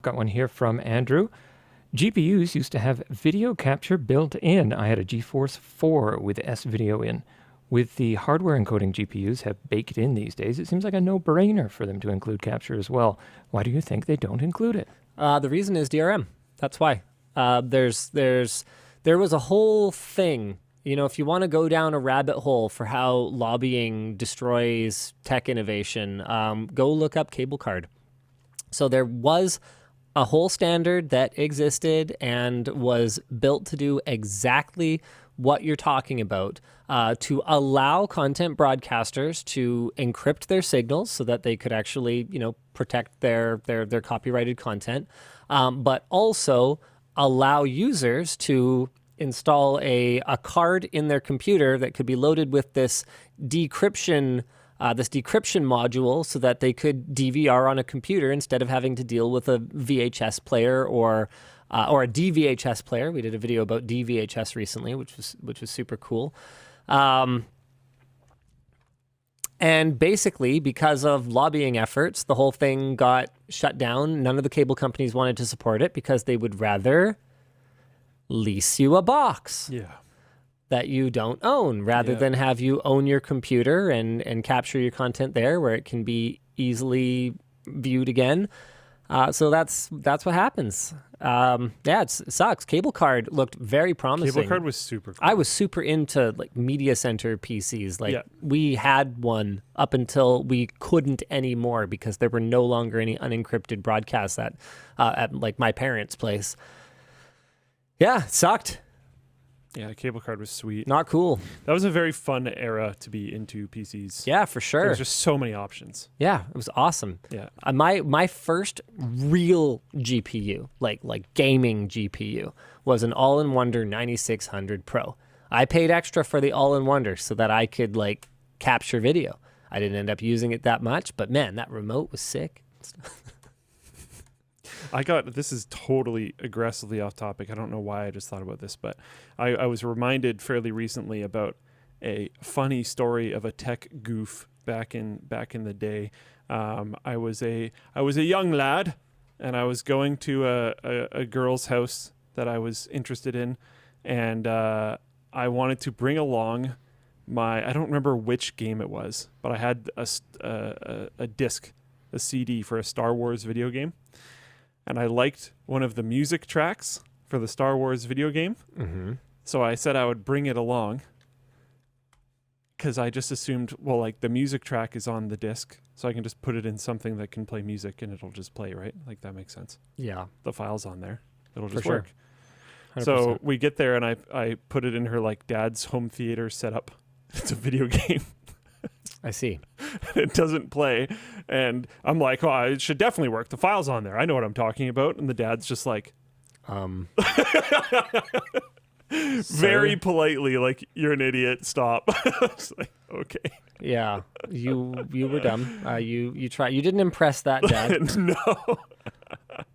Got one here from Andrew. GPUs used to have video capture built in. I had a GeForce 4 with S-Video in. With the hardware encoding GPUs have baked in these days, it seems like a no-brainer for them to include capture as well. Why do you think they don't include it? The reason is DRM. That's why. There was a whole thing. You know, if you want to go down a rabbit hole for how lobbying destroys tech innovation, go look up cable card. So there was a whole standard that existed and was built to do exactly what you're talking about, to allow content broadcasters to encrypt their signals so that they could actually, protect their copyrighted content, but also allow users to install a card in their computer that could be loaded with this decryption module so that they could DVR on a computer instead of having to deal with a VHS player or a DVHS player. We did a video about DVHS recently, which was super cool. And basically, because of lobbying efforts, the whole thing got shut down. None of the cable companies wanted to support it because they would rather lease you a box that you don't own rather than have you own your computer and capture your content there where it can be easily viewed again. So that's what happens. It sucks. Cable card looked very promising. Cable card was super cool. I was super into like media center PCs. We had one up until we couldn't anymore because there were no longer any unencrypted broadcasts at like my parents' place. Yeah, it sucked. Yeah, the cable card was sweet. Not cool. That was a very fun era to be into PCs. Yeah, for sure. There was just so many options. Yeah, it was awesome. Yeah. My first real GPU, like gaming GPU, was an All-in-Wonder 9600 Pro. I paid extra for the All-in-Wonder so that I could capture video. I didn't end up using it that much, but man, that remote was sick. This is totally aggressively off topic. I don't know why I just thought about this, but I was reminded fairly recently about a funny story of a tech goof back in the day. I was a young lad, and I was going to a girl's house that I was interested in, and I wanted to bring along I don't remember which game it was, but I had a disc, a CD for a Star Wars video game. And I liked one of the music tracks for the Star Wars video game. Mm-hmm. So I said I would bring it along because I just assumed, the music track is on the disc, so I can just put it in something that can play music and it'll just play, right? Like, that makes sense. Yeah. The file's on there. It'll just For sure. work. 100%. So we get there and I put it in her dad's home theater setup. It's a video game. I see. It doesn't play. And I'm like, oh, it should definitely work. The file's on there. I know what I'm talking about. And the dad's just like, very politely, like, you're an idiot. Stop. It's like, okay. Yeah. You were dumb. You didn't impress that dad. No.